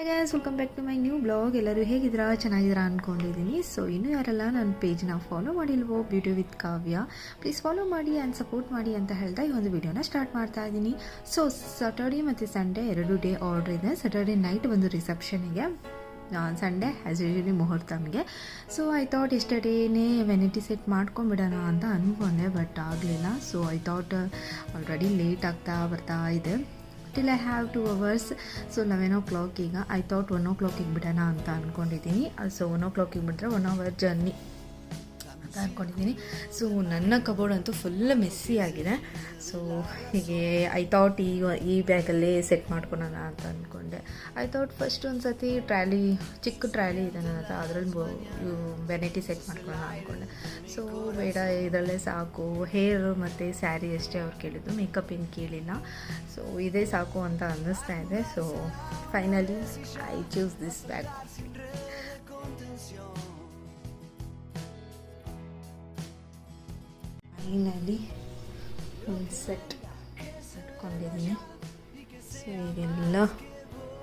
Guys, welcome back to my new blog. ಎಲ್ಲರೂ ಹೇಗಿದ್ದೀರಾ? ಚೆನ್ನಾಗಿದ್ದೀರಾ ಅಂದ್ಕೊಂಡಿದ್ದೀನಿ. ಸೊ ಇನ್ನೂ ಯಾರೆಲ್ಲ ನನ್ನ ಪೇಜ್ನ ಫಾಲೋ ಮಾಡಿಲ್ವೋ, beauty with Kavya, please follow ಮಾಡಿ ಆ್ಯಂಡ್ ಸಪೋರ್ಟ್ ಮಾಡಿ ಅಂತ ಹೇಳ್ತಾ ಈ ಒಂದು ವಿಡಿಯೋನ ಸ್ಟಾರ್ಟ್ ಮಾಡ್ತಾ ಇದ್ದೀನಿ. ಸೊ ಸ್ಯಾಟರ್ಡೆ ಮತ್ತು ಸಂಡೇ 2 ಡೇ ಆರ್ಡ್ರ್ ಇದೆ. ಸ್ಯಾಟರ್ಡೆ ನೈಟ್ ಒಂದು ರಿಸೆಪ್ಷನಿಗೆ, ಸಂಡೇ ಆ್ಯಸ್ ಯೂಶಲಿ ಮುಹೂರ್ತಮ್ಗೆ. ಸೊ ಐ ಥಾಟ್ ಎಸ್ಟರ್ಡೇನೇ ವೆನಿಟಿ ಸೆಟ್ ಮಾಡ್ಕೊಂಬಿಡೋಣ ಅಂತ ಅಂದ್ಕೊಂಡೆ, ಬಟ್ ಆಗಲಿಲ್ಲ. So I thought already late ಆಗ್ತಾ ಬರ್ತಾ ಇದೆ. Till I have 2 hours. So 11 o'clock ಈಗ. ಐ ಥಾಟ್ 1 o'clock ಬಿಡೋಣ ಅಂತ ಅಂದ್ಕೊಂಡಿದ್ದೀನಿ. ಸೊ 1 o'clock ಬಿಟ್ಟರೆ 1 hour ಜರ್ನಿ ಅಂತ ಅಂದ್ಕೊಂಡಿದ್ದೀನಿ. ಸೊ ನನ್ನ ಕಬೋರ್ಡ್ ಅಂತೂ ಫುಲ್ ಮೆಸ್ಸಿ ಆಗಿದೆ. ಸೊ ಹೀಗೆ ಐ ಥಾಟ್ ಈ ಬ್ಯಾಗಲ್ಲೇ ಸೆಟ್ ಮಾಡ್ಕೊಳೋಣ ಅಂತ ಅಂದ್ಕೊಂಡೆ. ಐ ಥಾಟ್ ಫಸ್ಟ್ ಒಂದು ಸತಿ ಚಿಕ್ಕ ಟ್ರ್ಯಾಲಿ ಇದೆ ನನ್ನ ಹತ್ರ, ಅದರಲ್ಲಿ ವೆನೈಟಿ ಸೆಟ್ ಮಾಡ್ಕೊಳ್ಳೋಣ ಅಂದ್ಕೊಂಡೆ. ಸೊ ಬೇಡ, ಇದರಲ್ಲೇ ಸಾಕು. ಹೇರ್ ಮತ್ತು ಸ್ಯಾರಿ ಅಷ್ಟೇ ಅವ್ರು ಕೇಳಿದ್ದು, ಮೇಕಪ್ ಏನು ಕೇಳಿಲ್ಲ. ಸೊ ಇದೇ ಸಾಕು ಅಂತ ಅನ್ನಿಸ್ತಾ ಇದೆ. So finally I choose this bag. Finally ಒಂದು ಸೆಟ್ ಇಟ್ಕೊಂಡಿದ್ದೀನಿ. ಸೊ ಇದೆಲ್ಲ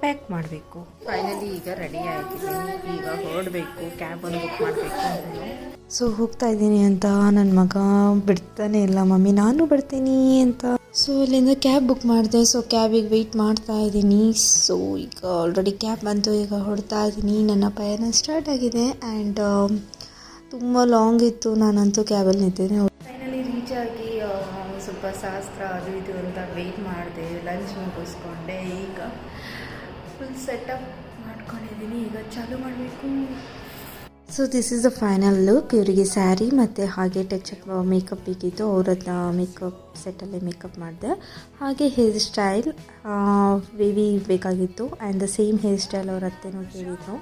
ಪ್ಯಾಕ್ ಮಾಡಬೇಕು. ಫೈನಲಿ ಈಗ ರೆಡಿ ಆಗಿದ್ದೀನಿ. ಈಗ ಹೊರಡಬೇಕು, ಕ್ಯಾಬನ್ನು ಬುಕ್ ಮಾಡಬೇಕು ಅಂತ. ಸೊ ಹೋಗ್ತಾ ಇದ್ದೀನಿ ಅಂತ ನನ್ನ ಮಗ ಬಿಡ್ತಾನೆ ಇಲ್ಲ, ಮಮ್ಮಿ ನಾನು ಬರ್ತೀನಿ ಅಂತ. ಸೊ ಇಲ್ಲಿಂದ ಕ್ಯಾಬ್ ಬುಕ್ ಮಾಡಿದೆ. ಸೊ ಕ್ಯಾಬಿಗೆ ವೆಯ್ಟ್ ಮಾಡ್ತಾ ಇದ್ದೀನಿ. ಸೊ ಈಗ ಆಲ್ರೆಡಿ ಕ್ಯಾಬ್ ಬಂತು, ಈಗ ಹೊರಡ್ತಾ ಇದ್ದೀನಿ. ನನ್ನ ಪಯಣ ಸ್ಟಾರ್ಟ್ ಆಗಿದೆ ಆ್ಯಂಡ್ ತುಂಬ ಲಾಂಗ್ ಇತ್ತು. ನಾನಂತೂ ಕ್ಯಾಬಲ್ಲಿ ನಿಂತಿದ್ದೆ. ಫೈನಲಿ ರೀಚ್ ಆಗಿ ಸ್ವಲ್ಪ ಶಾಸ್ತ್ರ ಅದು ಇದು ಅಂತ ವೆಯ್ಟ್ ಮಾಡಿದೆ. ಲಂಚ್ ಮುಗಿಸ್ಕೊಂಡೆ. ಈಗ ಫುಲ್ ಸೆಟಪ್ ಮಾಡ್ಕೊಂಡಿದ್ದೀನಿ. ಈಗ ಚಾಲು ಮಾಡಬೇಕು. So this is the final look. ಇವರಿಗೆ ಸ್ಯಾರಿ ಮತ್ತು ಹಾಗೆ ಟಚಪ್ ಮೇಕಪ್ ಬೇಕಿತ್ತು. ಅವ್ರದ್ದು ಮೇಕಪ್ ಸೆಟ್ಟಲ್ಲೇ ಮೇಕಪ್ ಮಾಡಿದೆ. ಹಾಗೆ ಹೇರ್ ಸ್ಟೈಲ್ ವೇವಿ ಬೇಕಾಗಿತ್ತು and the same hair style ಅವ್ರ ಅತ್ತೆನೂ ಕೇಳಿದ್ರು.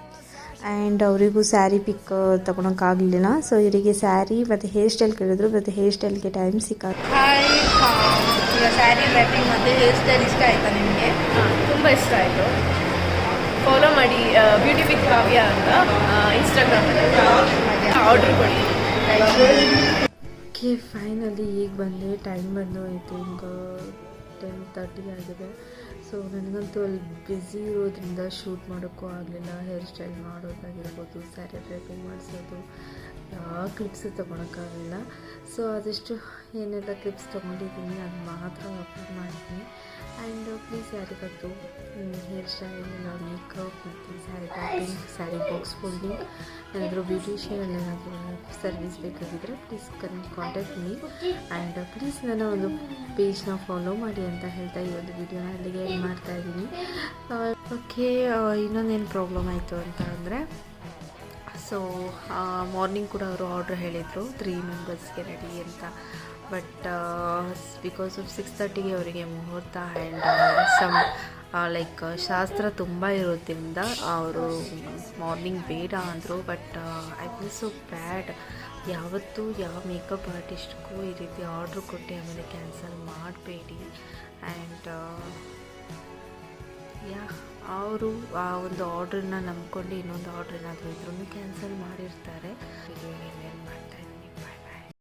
ಆ್ಯಂಡ್ ಅವರಿಗೂ ಸ್ಯಾರಿ ಪಿಕ್ ತೊಗೊಳಕ್ಕಾಗಲಿಲ್ಲ. ಸೊ ಇವರಿಗೆ ಸ್ಯಾರಿ ಮತ್ತು ಹೇರ್ ಸ್ಟೈಲ್ ಕೇಳಿದ್ರು, ಮತ್ತು ಹೇರ್ ಸ್ಟೈಲ್ಗೆ ಟೈಮ್ ಸಿಕ್ಕಾಗ. ಈಗ ಸ್ಯಾರಿ ರ್ಯಾಪಿಂಗ್ ಮತ್ತು ಹೇರ್ ಸ್ಟೈಲ್ ಇಷ್ಟ ಆಯಿತಾ ನಿಮಗೆ? ತುಂಬ ಇಷ್ಟ ಆಯಿತು. ಫಾಲೋ ಮಾಡಿ ಬ್ಯೂಟಿ ವಿತ್ ಕಾವ್ಯ ಅಂತ ಇನ್ಸ್ಟಾಗ್ರಾಮಲ್ಲಿ ಆರ್ಡ್ರ್ ಕೊಡಿ. ಓಕೆ, ಫೈನಲಿ ಈಗ ಬಂದೆ. ಟೈಮ್ ಬಂದು ಆಯಿತು, ಈಗ 10:30 ಆಗಿದೆ. ಸೊ ನನಗಂತೂ ಅಲ್ಲಿ ಬ್ಯುಸಿ ಇರೋದ್ರಿಂದ ಶೂಟ್ ಮಾಡೋಕ್ಕೂ ಆಗಲಿಲ್ಲ. ಹೇರ್ ಸ್ಟೈಲ್ ಮಾಡೋದಾಗಿರ್ಬೋದು, ಸ್ಯಾರಿ ಡ್ರೈಪಿಂಗ್ ಮಾಡಿಸೋದು, ಯಾವ ಕ್ಲಿಪ್ಸು ತೊಗೊಳಕ್ಕಾಗಲಿಲ್ಲ. ಸೊ ಆದಷ್ಟು ಏನೆಲ್ಲ ಕ್ಲಿಪ್ಸ್ ತೊಗೊಂಡಿದ್ದೀನಿ ಅದು ಮಾತ್ರ ಅಪ್ಲೋಡ್ ಮಾಡ್ತೀನಿ. ಆ್ಯಂಡ್ ಪ್ಲೀಸ್ ಯಾರಿಗತ್ತು ಹೇರ್ ಸ್ಟೈಲ್, ಮೇಕಪ್ ಮತ್ತು sari draping, sari box folding, ಏನಾದರೂ ಬ್ಯೂಟಿಷಿಯನ್ ಏನಾದರೂ ಸರ್ವಿಸ್ ಬೇಕಾಗಿದ್ದರೆ please contact me. And please ನನ್ನ ಒಂದು ಪೇಜ್ನ ಫಾಲೋ ಮಾಡಿ ಅಂತ ಹೇಳ್ತಾ ಈ ಒಂದು ವಿಡಿಯೋನ ಅಲ್ಲಿಗೆ ಎಂಡ್ ಮಾಡ್ತಾಯಿದ್ದೀನಿ. ಓಕೆ, ಇನ್ನೊಂದೇನು ಪ್ರಾಬ್ಲಮ್ ಆಯಿತು ಅಂತ ಅಂದರೆ, ಸೊ ಮಾರ್ನಿಂಗ್ ಕೂಡ ಅವರು ಆರ್ಡ್ರ್ ಹೇಳಿದರು 3 ಮೆಂಬರ್ಸ್ಗೆ ರೆಡಿ ಅಂತ. ಬಟ್ ಬಿಕಾಸ್ ಆಫ್ 6:30ಗೆ ಅವರಿಗೆ ಮುಹೂರ್ತ ಆ್ಯಂಡ್ ಸಮ್ ಲೈಕ್ ಶಾಸ್ತ್ರ ತುಂಬ ಇರೋದ್ರಿಂದ ಅವರು ಮಾರ್ನಿಂಗ್ ಬೇಡ ಅಂದರು. ಬಟ್ ಐ ಫೀಲ್ ಸೊ ಬ್ಯಾಡ್. ಯಾವತ್ತೂ ಯಾವ ಮೇಕಪ್ ಆರ್ಟಿಸ್ಟ್ಗೂ ಈ ರೀತಿ ಆರ್ಡ್ರ್ ಕೊಟ್ಟು ಆಮೇಲೆ ಕ್ಯಾನ್ಸಲ್ ಮಾಡಬೇಡಿ. ಆ್ಯಂಡ್ ಅವರು ಆ ಒಂದು ಆರ್ಡ್ರನ್ನ ನಂಬ್ಕೊಂಡು ಇನ್ನೊಂದು ಆರ್ಡ್ರ್ ಏನಾದರೂ ಇದ್ರೂ ಕ್ಯಾನ್ಸಲ್ ಮಾಡಿರ್ತಾರೆ. ವಿಡಿಯೋ ಏನೇನು ಮಾಡ್ತಾರೆ.